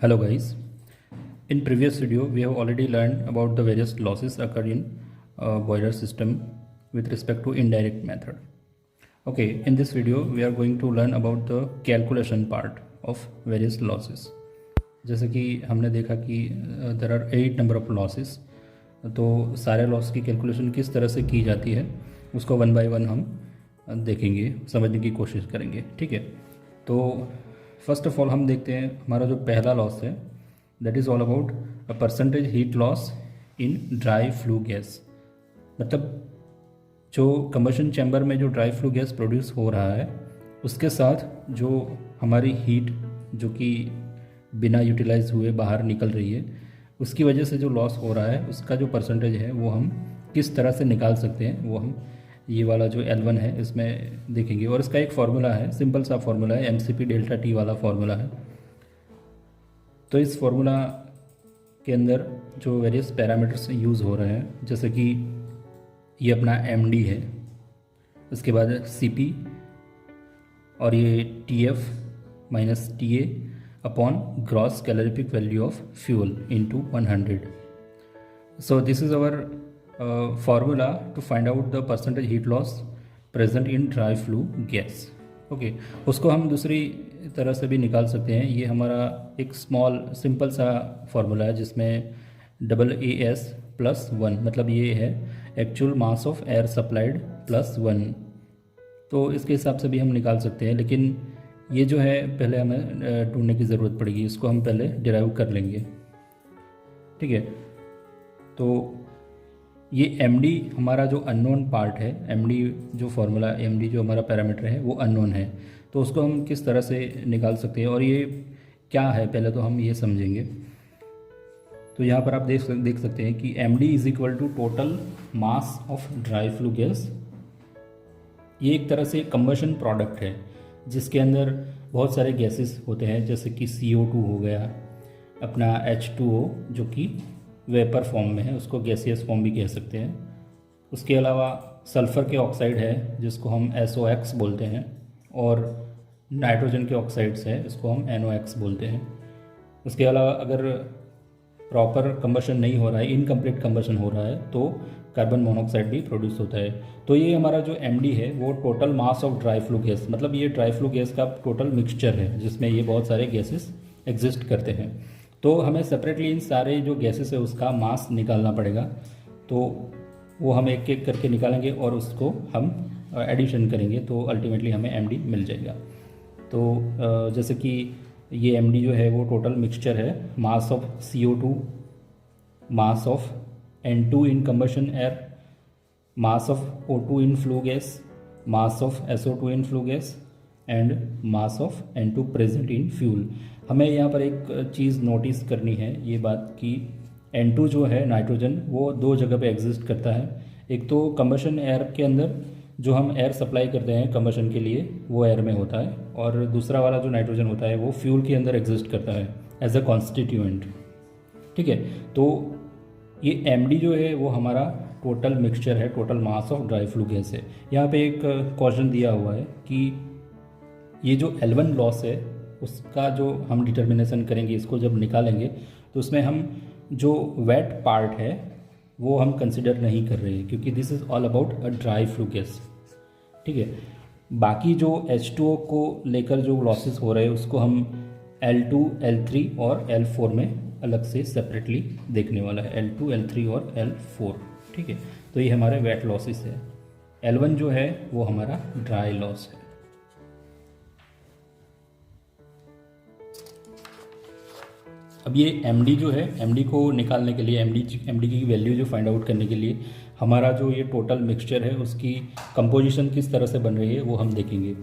Hello guys. In previous video we have already learned about the various losses occur in boiler system with respect to indirect method. Okay, in this video we are going to learn about the calculation part of various losses. जैसे कि हमने देखा कि there are 8 number of losses, तो सारे loss की calculation किस तरह से की जाती है उसको वन बाय वन हम देखेंगे, समझने की कोशिश करेंगे। ठीक है, तो फर्स्ट ऑफ ऑल हम देखते हैं हमारा जो पहला लॉस है that is all about a percentage heat loss in dry flue gas. मतलब जो कंबशन चैम्बर में जो ड्राई फ्लू गैस प्रोड्यूस हो रहा है उसके साथ जो हमारी हीट जो कि बिना यूटिलाइज हुए बाहर निकल रही है उसकी वजह से जो लॉस हो रहा है उसका जो परसेंटेज है वो हम किस तरह से निकाल सकते हैं वो हम ये वाला जो L1 है इसमें देखेंगे। और इसका एक फार्मूला है, सिंपल सा फार्मूला है, MCP डेल्टा T वाला फार्मूला है। तो इस फार्मूला के अंदर जो वेरियस पैरामीटर्स यूज़ हो रहे हैं जैसे कि ये अपना MD है, उसके बाद CP और ये TF minus TA upon gross calorific value of fuel into 100। So this is our formula to find out the percentage heat loss present in dry flue gas। Okay, उसको हम दूसरी तरह से भी निकाल सकते हैं। ये हमारा एक स्मॉल सिंपल सा फार्मूला है जिसमें AAS प्लस 1, मतलब ये है actual mass of air supplied plus 1। तो इसके हिसाब से भी हम निकाल सकते हैं, लेकिन ये जो है पहले हमें ढूंढने की ज़रूरत पड़ेगी, इसको हम पहले डिराइव कर लेंगे। ठीक है, तो ये MD हमारा जो अननोन पार्ट है, MD जो फार्मूला, MD जो हमारा पैरामीटर है वो अननोन है, तो उसको हम किस तरह से निकाल सकते हैं और ये क्या है पहले तो हम ये समझेंगे। तो यहाँ पर आप देख सकते हैं कि MD is equal to total mass of dry flue gas. ये एक तरह से कंबशन प्रोडक्ट है जिसके अंदर बहुत सारे गैसेस होते हैं, जैसे कि CO2 हो गया, अपना H2O जो कि वेपर फॉर्म में है, उसको गैसियस फॉर्म भी कह सकते हैं। उसके अलावा सल्फ़र के ऑक्साइड है जिसको हम SOX बोलते हैं, और नाइट्रोजन के ऑक्साइड्स है इसको हम NOx बोलते हैं। उसके अलावा अगर प्रॉपर कंबशन नहीं हो रहा है, इनकम्प्लीट कंबशन हो रहा है, तो कार्बन मोनोऑक्साइड भी प्रोड्यूस होता है। तो ये हमारा जो MD है वो total mass of dry flue gas, मतलब ये ड्राई फ्लू गैस का टोटल मिक्सचर है जिसमें ये बहुत सारे गैसेस एग्जिस्ट करते हैं। तो हमें सेपरेटली इन सारे जो गैसेस है उसका मास निकालना पड़ेगा, तो वो हम एक एक करके निकालेंगे और उसको हम एडिशन करेंगे तो अल्टीमेटली हमें MD मिल जाएगा। तो जैसे कि ये MD जो है वो टोटल मिक्सचर है, mass of CO2, mass of N2 in combustion air, mass of O2 in flue gas, mass of SO2 in flue gas and mass of N2 present in fuel. हमें यहाँ पर एक चीज़ notice करनी है, ये बात कि N2 जो है नाइट्रोजन वो दो जगह पे एग्जिस्ट करता है। एक तो कंबशन एयर के अंदर जो हम एयर सप्लाई करते हैं कंबशन के लिए वो एयर में होता है, और दूसरा वाला जो नाइट्रोजन होता है वो फ्यूल के अंदर एग्जिस्ट करता है एज अ कॉन्स्टिट्यूएंट। ठीक है, तो ये MD जो है वो हमारा टोटल मिक्सचर है, total mass of dry flue gas है। यहाँ पे एक क्वेश्चन दिया हुआ है कि ये जो L1 लॉस है उसका जो हम डिटर्मिनेशन करेंगे, इसको जब निकालेंगे तो उसमें हम जो वेट पार्ट है वो हम कंसिडर नहीं कर रहे हैं, क्योंकि this is all about a dry flue gas. ठीक है, बाकी जो H2O को लेकर जो लॉसेस हो रहे हैं उसको हम L2, L3 और L4 में अलग से सेपरेटली देखने वाला है, L2, L3 और L4। ठीक है, तो ये हमारे वेट लॉसेस है। L1 जो है वो हमारा ड्राई लॉस है। अब ये MD जो है, MD को निकालने के लिए, MD की वैल्यू जो फाइंड आउट करने के लिए हमारा जो ये टोटल मिक्सचर है उसकी कंपोजिशन किस तरह से बन रही है वो हम देखेंगे।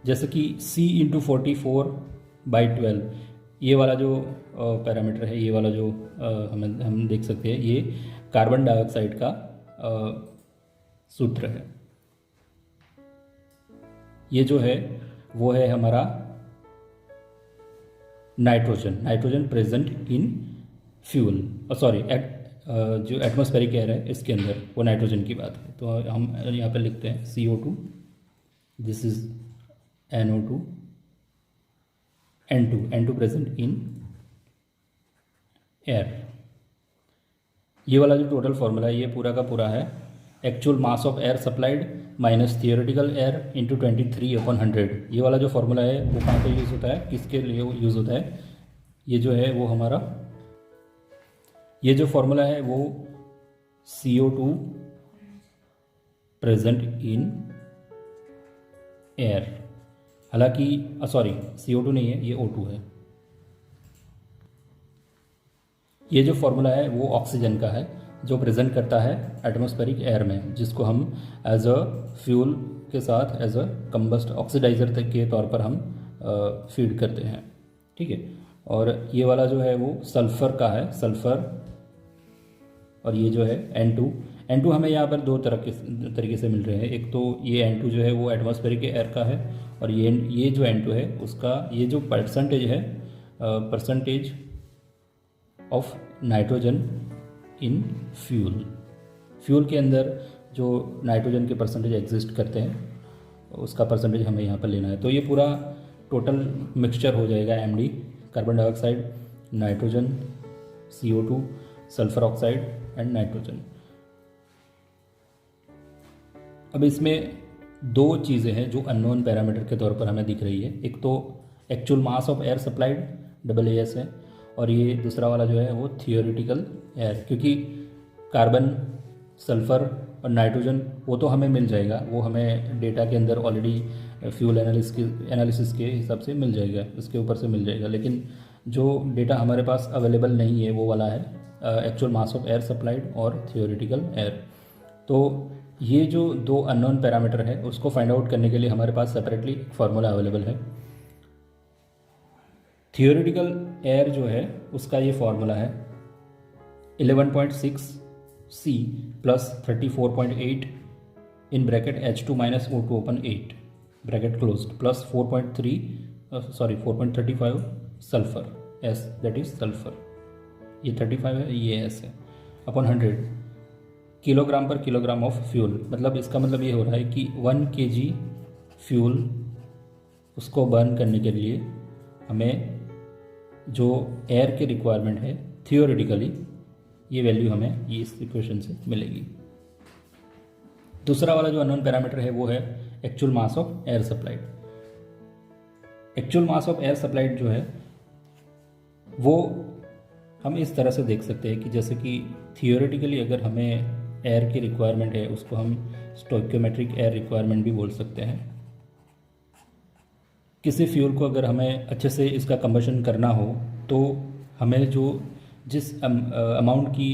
जैसे कि C इंटू 44/12 ये वाला जो पैरामीटर है, ये वाला जो हम देख सकते हैं, ये कार्बन डाइऑक्साइड का सूत्र है। ये जो है वो है हमारा nitrogen present in fuel, sorry जो एटमॉस्फेरिक एयर है इसके अंदर वो नाइट्रोजन की बात है। तो हम यहाँ पे लिखते हैं CO2, this is NO2, N2 present in air. ये वाला जो टोटल फार्मूला है ये पूरा का पूरा है actual mass of air supplied minus theoretical air into 23/100। ये वाला जो फार्मूला है वो कहाँ पे यूज़ होता है, किसके लिए यूज़ होता है, ये जो है वो हमारा, ये जो फार्मूला है वो CO2 प्रेजेंट इन एयर, हालांकि सॉरी CO2 नहीं है, ये O2 है। ये जो फार्मूला है वो ऑक्सीजन का है जो प्रेजेंट करता है एटमॉस्फेरिक एयर में, जिसको हम एज अ फ्यूल के साथ एज अ कंबस्ट ऑक्सीडाइजर तक के तौर पर हम फीड करते हैं, ठीक है। और ये वाला जो है वो सल्फ़र का है, सल्फ़र, और ये जो है N2 हमें यहाँ पर दो तरीके से मिल रहे हैं। एक तो ये N2 जो है वो एटमॉस्फेरिक एयर का है, और ये जो N2 है उसका ये जो परसेंटेज है, percentage of nitrogen in fuel के अंदर जो नाइट्रोजन के परसेंटेज एग्जिस्ट करते हैं उसका परसेंटेज हमें यहाँ पर लेना है। तो ये पूरा टोटल मिक्सचर हो जाएगा MD, carbon dioxide, nitrogen, CO2, sulphur oxide and nitrogen. अब इसमें दो चीज़ें हैं जो अननोन पैरामीटर के तौर पर हमें दिख रही है। एक तो actual mass of air supplied AAS है, और ये दूसरा वाला जो है वो थियोरेटिकल एयर, क्योंकि कार्बन, सल्फ़र और नाइट्रोजन वो तो हमें मिल जाएगा, वो हमें डेटा के अंदर ऑलरेडी फ्यूल एनालिसिस के हिसाब से मिल जाएगा, इसके ऊपर से मिल जाएगा। लेकिन जो डेटा हमारे पास अवेलेबल नहीं है वो वाला है actual mass of air supplied और थियोरेटिकल एयर। तो ये जो दो अननोन पैरामीटर है उसको फाइंड आउट करने के लिए हमारे पास सेपरेटली एक फार्मूला अवेलेबल है। थियोरेटिकल एयर जो है उसका ये फार्मूला है 11.6 C plus 34.8 in bracket H2 minus O2 open 8 bracket closed plus 4.35 sulphur S, that is sulphur, ये 35 है, ये S है, अपॉन 100 किलोग्राम पर किलोग्राम ऑफ फ्यूल। मतलब इसका मतलब ये हो रहा है कि 1 kg फ्यूल उसको बर्न करने के लिए हमें जो एयर की रिक्वायरमेंट है थियोरेटिकली, ये वैल्यू हमें ये इस इक्वेशन से मिलेगी। दूसरा वाला जो अननोन पैरामीटर है वो है actual mass of air supplied. Actual mass of air supplied जो है वो हम इस तरह से देख सकते हैं कि जैसे कि थियोरेटिकली अगर हमें एयर की रिक्वायरमेंट है उसको हम स्टोइकियोमेट्रिक एयर रिक्वायरमेंट भी बोल सकते हैं। किसी फ्यूल को अगर हमें अच्छे से इसका कंबशन करना हो तो हमें जो जिस अमाउंट की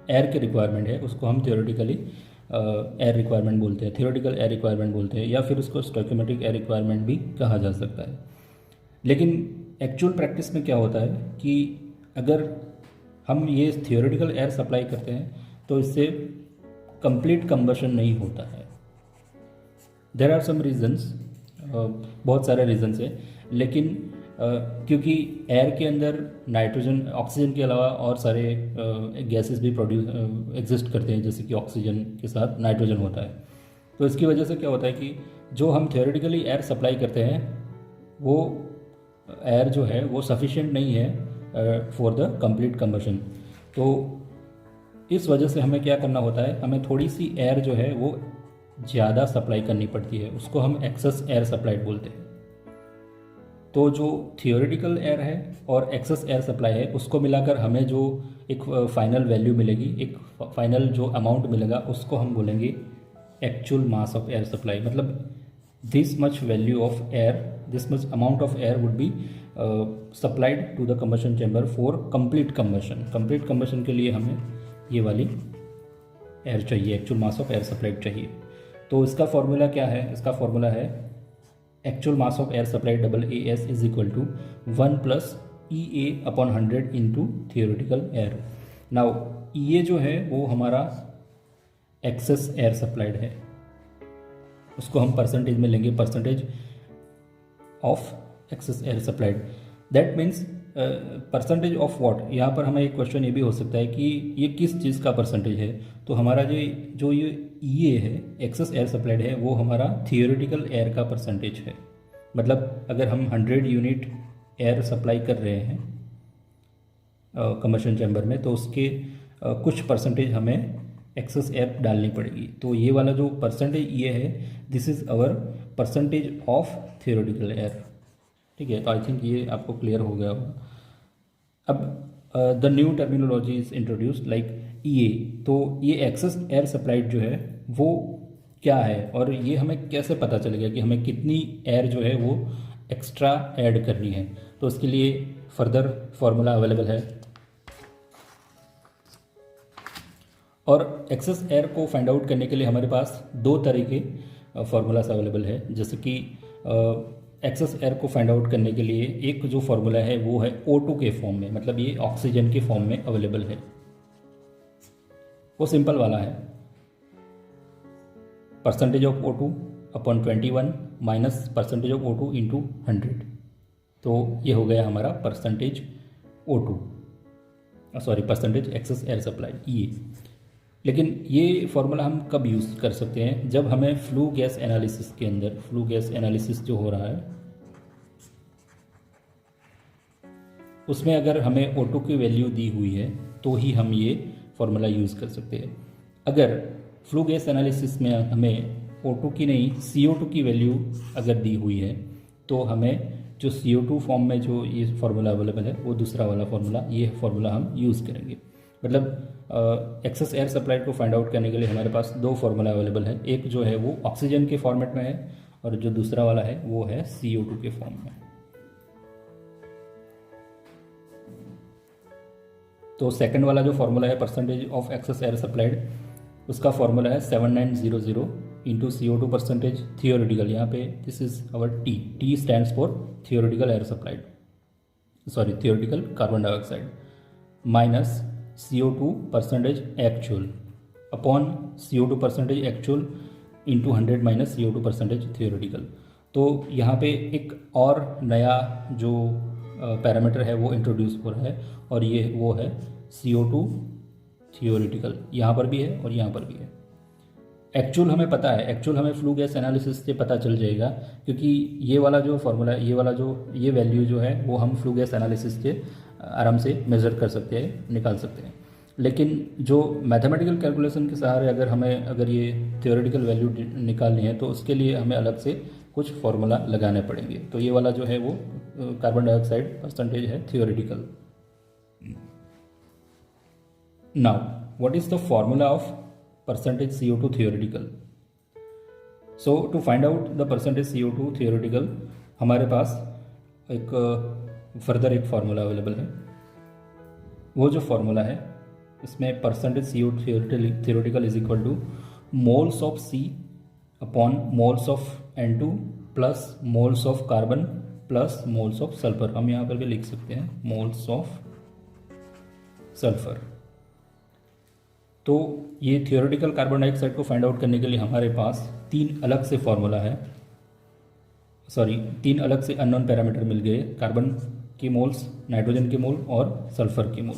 एयर की रिक्वायरमेंट है उसको हम थियोरेटिकली एयर रिक्वायरमेंट बोलते हैं, थियोरेटिकल एयर रिक्वायरमेंट बोलते हैं, या फिर उसको स्टोइकियोमेट्रिक एयर रिक्वायरमेंट भी कहा जा सकता है। लेकिन एक्चुअल प्रैक्टिस में क्या होता है कि अगर हम ये थियोरेटिकल एयर सप्लाई करते हैं तो इससे कंप्लीट कंबशन नहीं होता है। देयर आर सम रीजंस, बहुत सारे रीजंस है, लेकिन क्योंकि एयर के अंदर नाइट्रोजन, ऑक्सीजन के अलावा और सारे गैसेस भी एग्जिस्ट करते हैं, जैसे कि ऑक्सीजन के साथ नाइट्रोजन होता है। तो इसकी वजह से क्या होता है कि जो हम थियोरेटिकली एयर सप्लाई करते हैं वो एयर जो है वो सफिशिएंट नहीं है फॉर द कंप्लीट कंबशन। तो इस वजह से हमें क्या करना होता है, हमें थोड़ी सी एयर जो है वो ज़्यादा सप्लाई करनी पड़ती है, उसको हम एक्सेस एयर सप्लाई बोलते हैं। तो जो थियोरेटिकल एयर है और एक्सेस एयर सप्लाई है उसको मिलाकर हमें जो एक फाइनल वैल्यू मिलेगी, एक फाइनल जो अमाउंट मिलेगा उसको हम बोलेंगे actual mass of air supply. मतलब this much value of air, this much amount of air would be supplied to the combustion chamber for complete combustion. Complete combustion के लिए हमें ये वाली एयर चाहिए, actual mass of air supplied चाहिए। तो इसका फॉर्मूला क्या है, इसका फॉर्मूला है actual mass of air supplied AAS is equal to 1 plus EA upon 100 into theoretical air. Now EA जो है वो हमारा एक्सेस एयर सप्लाइड है, उसको हम परसेंटेज में लेंगे, percentage of excess air supplied. That means percentage of what. यहाँ पर हमें एक क्वेश्चन ये भी हो सकता है कि ये किस चीज़ का परसेंटेज है। तो हमारा जो ये EA है, एक्सेस एयर सप्लाइड है, वो हमारा थियोरेटिकल एयर का परसेंटेज है। मतलब अगर हम 100 यूनिट एयर सप्लाई कर रहे हैं कम्बशन चैम्बर में, तो उसके कुछ परसेंटेज हमें एक्सेस एयर डालनी पड़ेगी। तो ये वाला जो परसेंटेज ये है, this is our percentage of theoretical air. ठीक है, तो आई थिंक ये आपको क्लियर हो गया होगा। अब the new terminology is introduced like EA. तो ये एक्सेस एयर सप्लाइड जो है वो क्या है, और ये हमें कैसे पता चलेगा कि हमें कितनी एयर जो है वो एक्स्ट्रा ऐड करनी है। तो उसके लिए फर्दर फार्मूला अवेलेबल है, और एक्सेस एयर को फाइंड आउट करने के लिए हमारे पास दो तरह के फार्मूलास अवेलेबल है। जैसे कि एक्सेस एयर को फाइंड आउट करने के लिए एक जो फार्मूला है वो है O2 के फॉर्म में, मतलब ये ऑक्सीजन के फॉर्म में अवेलेबल है। वो सिंपल वाला है, percentage of O2 upon 21 minus percentage of O2 into 100। तो ये हो गया हमारा percentage O2, sorry percentage excess air supply ये। लेकिन ये फार्मूला हम कब यूज़ कर सकते हैं, जब हमें फ्लू गैस एनालिसिस के अंदर, फ्लू गैस एनालिसिस जो हो रहा है उसमें अगर हमें O2 की वैल्यू दी हुई है तो ही हम ये फार्मूला यूज़ कर सकते हैं। अगर फ्लू गैस एनालिसिस में हमें O2 की नहीं CO2 की वैल्यू अगर दी हुई है तो हमें जो CO2 फॉर्म में जो ये फार्मूला अवेलेबल है वो दूसरा वाला फार्मूला, ये फार्मूला हम यूज़ करेंगे। मतलब एक्सेस एयर सप्लाई को फाइंड आउट करने के लिए हमारे पास दो फार्मूला अवेलेबल है, एक जो है वो ऑक्सीजन के फॉर्मेट में है और जो दूसरा वाला है वो है CO2 के फॉर्म में। तो सेकंड वाला जो फार्मूला है percentage of excess air supplied, उसका फार्मूला है 7900 इंटू CO2 परसेंटेज थियोरेटिकल। यहाँ पे this is our T stands for theoretical air supplied, sorry theoretical carbon dioxide, minus CO2 percentage actual upon CO2 percentage actual into 100 minus CO2 percentage theoretical. तो यहाँ पे एक और नया जो पैरामीटर है वो इंट्रोड्यूस हो रहा है, और ये वो है CO2 थियोरेटिकल। यहाँ पर भी है और यहाँ पर भी है। एक्चुअल हमें पता है, एक्चुअल हमें फ्लू गैस एनालिसिस से पता चल जाएगा, क्योंकि ये वाला जो फार्मूला है, ये वाला जो ये वैल्यू जो है वो हम फ्लू गैस एनालिसिस से आराम से मेज़र कर सकते हैं, निकाल सकते हैं। लेकिन जो मैथमेटिकल कैलकुलेशन के सहारे अगर ये थियोरेटिकल वैल्यू निकालनी है तो उसके लिए हमें अलग से कुछ फार्मूला लगाने पड़ेंगे। तो ये वाला जो है वो कार्बन डाइऑक्साइड परसेंटेज है theoretical. Now what is the formula of percentage CO2 theoretical? So to find out the percentage CO2 theoretical हमारे पास एक फर्दर एक फार्मूला अवेलेबल है। वो जो फार्मूला है इसमें percentage CO2 theoretical is equal two moles of C upon moles of N2 plus moles of carbon plus moles of sulphur. हम यहाँ पर भी लिख सकते हैं मोल्स ऑफ सल्फर। तो ये थियोरेटिकल कार्बन डाइऑक्साइड को फाइंड आउट करने के लिए हमारे पास तीन अलग से फार्मूला है, सॉरी तीन अलग से अननोन पैरामीटर मिल गए, कार्बन के मोल्स, नाइट्रोजन के मोल और सल्फर के मोल।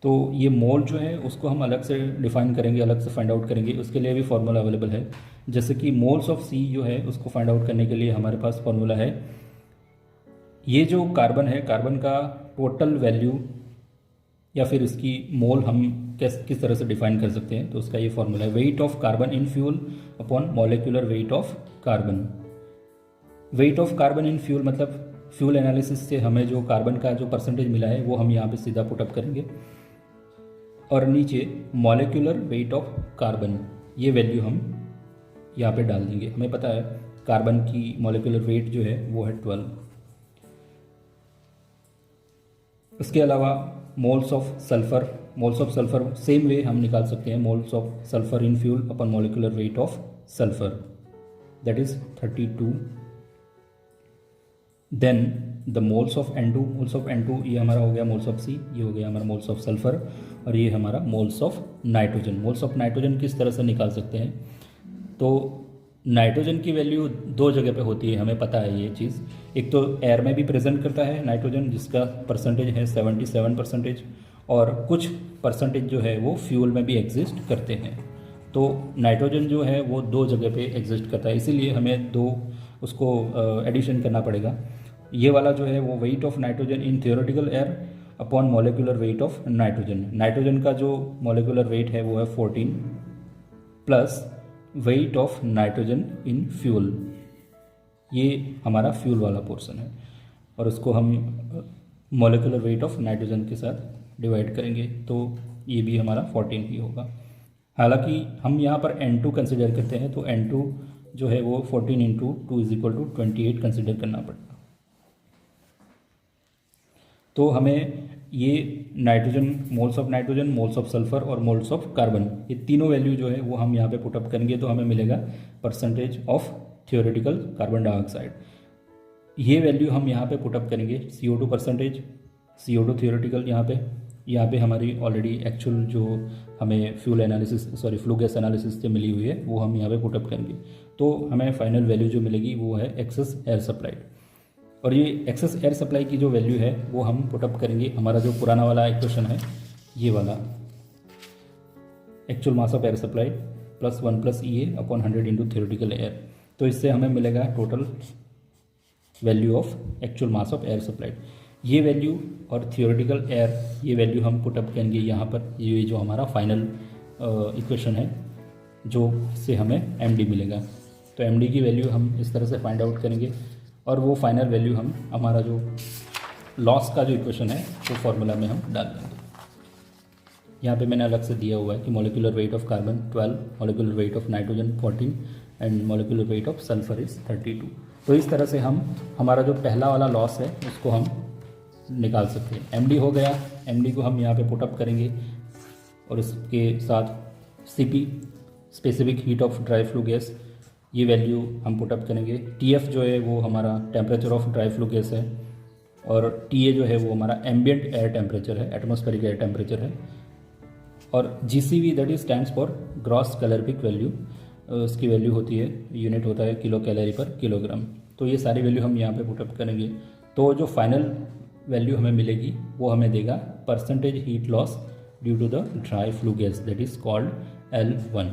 तो ये मोल जो है उसको हम अलग से डिफाइन करेंगे, अलग से फाइंड आउट करेंगे, उसके लिए भी फार्मूला अवेलेबल है। जैसे कि मोल्स ऑफ सी जो है उसको फाइंड आउट करने के लिए हमारे पास फार्मूला है, ये जो कार्बन है, कार्बन का टोटल वैल्यू या फिर इसकी मोल हम किस तरह से डिफाइन कर सकते हैं, तो उसका ये फॉर्मूला है weight of carbon in fuel upon molecular weight of carbon. Weight of carbon in fuel मतलब फ्यूल एनालिसिस से हमें जो कार्बन का जो परसेंटेज मिला है वो हम यहाँ पे सीधा पुटअप करेंगे, और नीचे मॉलिक्यूलर वेट ऑफ कार्बन ये वैल्यू हम यहाँ पे डाल देंगे। हमें पता है कार्बन की मॉलिक्यूलर वेट जो है वो है 12। उसके अलावा moles of sulphur same way हम निकाल सकते हैं, moles of sulphur in fuel upon molecular weight of sulphur that is 32। Then the moles of N2 ये हमारा हो गया मोल्स ऑफ C, ये हो गया हमारा मोल्स ऑफ सल्फर, और ये हमारा moles of nitrogen. Moles of nitrogen किस तरह से निकाल सकते हैं, तो नाइट्रोजन की वैल्यू दो जगह पे होती है, हमें पता है ये चीज़। एक तो एयर में भी प्रेजेंट करता है नाइट्रोजन जिसका परसेंटेज है 77%, और कुछ परसेंटेज जो है वो फ्यूल में भी एग्जिस्ट करते हैं। तो नाइट्रोजन जो है वो दो जगह पे एग्जिस्ट करता है, इसीलिए हमें दो उसको एडिशन करना पड़ेगा। ये वाला जो है वो weight of nitrogen in theoretical air upon molecular weight of nitrogen. Nitrogen का जो मॉलिक्यूलर वेट है वो है 14 plus weight of nitrogen in fuel, ये हमारा फ्यूल वाला पोर्शन है, और उसको हम मॉलिक्यूलर वेट ऑफ नाइट्रोजन के साथ डिवाइड करेंगे तो ये भी हमारा 14 ही होगा। हालांकि हम यहाँ पर N2 कंसिडर करते हैं तो N2 जो है वो 14 into 2 is equal to 28 consider करना पड़ेगा। तो हमें ये nitrogen, moles of nitrogen, moles of sulphur और मोल्स ऑफ कार्बन, ये तीनों वैल्यू जो है वो हम यहाँ पे पुटअप करेंगे तो हमें मिलेगा percentage of theoretical carbon dioxide. ये वैल्यू हम यहाँ पे पुटअप करेंगे, CO2 परसेंटेज, CO2 थियोरेटिकल यहाँ पे हमारी ऑलरेडी एक्चुअल जो हमें fuel analysis flue gas analysis से मिली हुई है वो हम यहाँ पे पुटअप करेंगे। तो हमें फाइनल वैल्यू जो मिलेगी वो है एक्सेस एयर सप्लाइड, और ये एक्सेस एयर सप्लाई की जो वैल्यू है वो हम पुटअप करेंगे हमारा जो पुराना वाला इक्वेशन है, ये वाला actual mass of air supply plus 1 plus EA upon 100 into theoretical air. तो इससे हमें मिलेगा total value of actual mass of air supplied. ये वैल्यू और थियोरेटिकल एयर, ये वैल्यू हम पुटअप करेंगे यहाँ पर, ये जो हमारा फाइनल इक्वेशन है जो से हमें MD मिलेगा। तो MD की वैल्यू हम इस तरह से फाइंड आउट करेंगे, और वो फाइनल वैल्यू हम हमारा जो लॉस का जो इक्वेशन है वो फॉर्मूला में हम डाल देंगे। यहाँ पे मैंने अलग से दिया हुआ है कि molecular weight of carbon 12, molecular weight of nitrogen 14 and molecular weight of sulphur is 32। तो इस तरह से हम हमारा जो पहला वाला लॉस है उसको हम निकाल सकते हैं। MD हो गया, MD को हम यहाँ पे पुटअप करेंगे और इसके साथ CP specific heat of dry flue gas, ये वैल्यू हम पुटअप करेंगे। TF जो है वो हमारा temperature of dry flue gas है, और TA जो है वो हमारा एम्बियंट एयर टेम्परेचर है, एटमॉस्फेरिक एयर टेम्परेचर है, और GCV that is stands for gross calorific value, उसकी वैल्यू होती है, यूनिट होता है किलो कैलोरी पर किलोग्राम। तो ये सारी वैल्यू हम यहाँ पे पुटअप करेंगे तो जो फाइनल वैल्यू हमें मिलेगी वो हमें देगा percentage heat loss due to the dry flue gas that is called L1।